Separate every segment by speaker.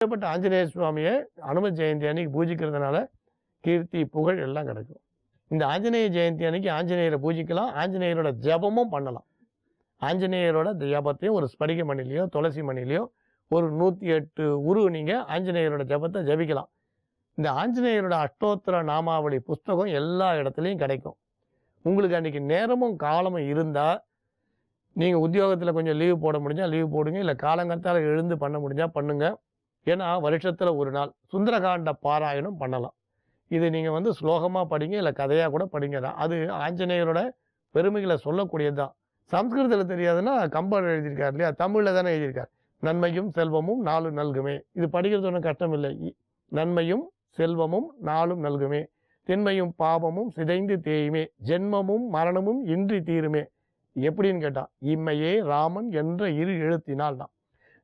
Speaker 1: அப்பேற்பட்ட ஆஞ்சநேய சுவாமியை அனும ஜெயந்தி அன்னைக்கு பூஜிக்கிறதுனால கீர்த்தி, புகழ் எல்லாம் கிடைக்கும். இந்த ஆஞ்சநேய ஜெயந்தி அன்னைக்கு ஆஞ்சநேயரை பூஜிக்கலாம். ஆஞ்சநேயரோட ஜெபமும் பண்ணலாம். ஆஞ்சநேயரோட ஜெபத்தையும் ஒரு ஸ்படிக மணிலையோ, துளசி மணிலையோ ஒரு 108 நீங்க ஆஞ்சநேயரோட ஜெபத்தை ஜெபிக்கலாம். இந்த ஆஞ்சநேயரோட அஷ்டோத்திர நாமாவளி புஸ்தகம் எல்லா இடத்துலையும் கிடைக்கும். உங்களுக்கு அன்னைக்கு நேரமும் காலமும் இருந்தா, நீங்க உத்தியோகத்துல கொஞ்சம் லீவ் போட முடிஞ்சா லீவ் போடுங்க. இல்ல காலங்காத்தால எழுந்து பண்ண முடிஞ்சா பண்ணுங்க. ஏன்னா வருஷத்துல ஒரு நாள் சுந்தரகாண்ட பாராயணம் பண்ணலாம். இது நீங்க வந்து ஸ்லோகமா படிங்க, இல்ல கதையா கூட படிங்க. அது ஆஞ்சநேயரோட பெருமைகளை சொல்லக்கூடியது தான். சம்ஸ்கிருதத்துல தெரியாதுன்னா கம்பர் எழுதியிருக்காரு இல்லையா? தமிழ்ல தானே எழுதியிருக்கார். நன்மையும் செல்வமும் நாளும் நல்குமே. இது படிக்கிறது ஒன்றும் கஷ்டம் இல்லை. நன்மையும் செல்வமும் நாளும் நல்குமே, திண்மையும் பாவமும் சிதைந்து தேயுமே, ஜென்மமும் மரணமும் இன்றி தீருமே. எப்படின்னு கேட்டா, இம்மையே ராமன் என்ற இரு எழுத்தினால் தான்.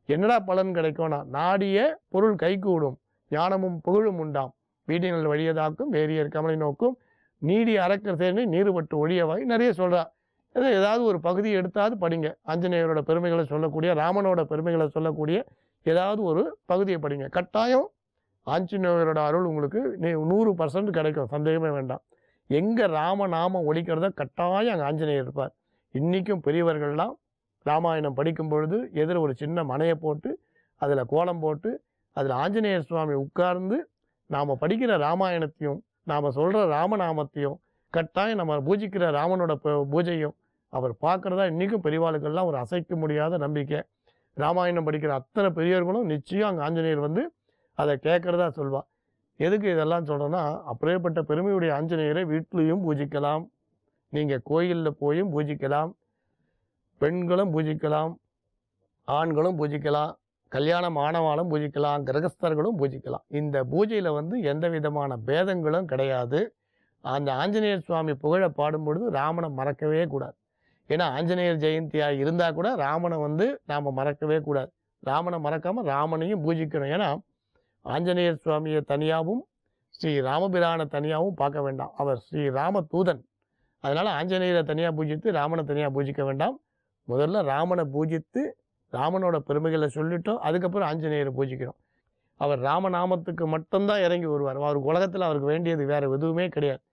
Speaker 1: என்னடா பலன் கிடைக்கும்னா, நாடிய பொருள் கைகூடும், ஞானமும் புகழும் உண்டாம், வீடினல் வழியதாக்கும் வேரியர் கமலை நோக்கும், நீடி அறக்கர் சேர்ந்து நீருபட்டு ஒழியவாய் நிறைய சொல்றா. ஏதாவது ஒரு பகுதி எடுத்தாவது படிங்க. ஆஞ்சநேயரோட பெருமைகளை சொல்லக்கூடிய, ராமனோட பெருமைகளை சொல்லக்கூடிய ஏதாவது ஒரு பகுதியை படிங்க. கட்டாயம் ஆஞ்சநேயரோட அருள் உங்களுக்கு 100% கிடைக்கும், சந்தேகமே வேண்டாம். எங்க ராமநாமம் ஒலிக்கிறத கட்டாயம் அங்கே ஆஞ்சநேயர் இருப்பார். இன்னைக்கும் பெரியவர்கள்லாம் ராமாயணம் படிக்கும் பொழுது எதிர ஒரு சின்ன மனையை போட்டு, அதில் கோலம் போட்டு, அதில் ஆஞ்சநேயர் சுவாமி உட்கார்ந்து நாம் படிக்கிற ராமாயணத்தையும் நாம் சொல்கிற ராமநாமத்தையும் கட்டாயம் நம்ம பூஜிக்கிற ராமனோட பூஜையும் அவர் பார்க்குறதா இன்றைக்கும் பெரியவாளுக்கெல்லாம் ஒரு அசைக்க முடியாத நம்பிக்கை. ராமாயணம் படிக்கிற அத்தனை பெரியவர்களும் நிச்சயம் அங்கே ஆஞ்சநேயர் வந்து அதை கேட்குறதா சொல்வாள். எதுக்கு இதெல்லாம் சொல்கிறேன்னா, அப்படியேப்பட்ட பெருமையுடைய ஆஞ்சநேயரை வீட்டிலையும் பூஜிக்கலாம், நீங்கள் கோயிலில் போயும் பூஜிக்கலாம், பெண்களும் பூஜிக்கலாம், ஆண்களும் பூஜிக்கலாம், கல்யாணம் ஆனவாலும் பூஜிக்கலாம், கிரகஸ்தர்களும் பூஜிக்கலாம். இந்த பூஜையில் வந்து எந்த விதமான பேதங்களும் கிடையாது. அந்த ஆஞ்சநேயர் சுவாமி புகழை பாடும்பொழுது ராமனை மறக்கவே கூடாது. ஏன்னா ஆஞ்சநேயர் ஜெயந்தியாக இருந்தால் கூட ராமனை வந்து நாம் மறக்கவே கூடாது. ராமனை மறக்காமல் ராமனையும் பூஜிக்கணும். ஏன்னா ஆஞ்சநேயர் சுவாமியை தனியாகவும் ஸ்ரீ ராமபிரானை தனியாகவும் பார்க்க வேண்டாம். அவர் ஸ்ரீ ராம தூதன். அதனால் ஆஞ்சநேயரை தனியாக பூஜித்து ராமனை தனியாக பூஜிக்க வேண்டாம். முதல்ல ராமனை பூஜித்து ராமனோட பெருமைகளை சொல்லிட்டோம், அதுக்கப்புறம் ஆஞ்சநேயரை பூஜிக்கணும். அவர் ராமநாமத்துக்கு மட்டும்தான் இறங்கி வருவார். அவர் உலகத்தில் அவருக்கு வேண்டியது வேறு எதுவுமே கிடையாது.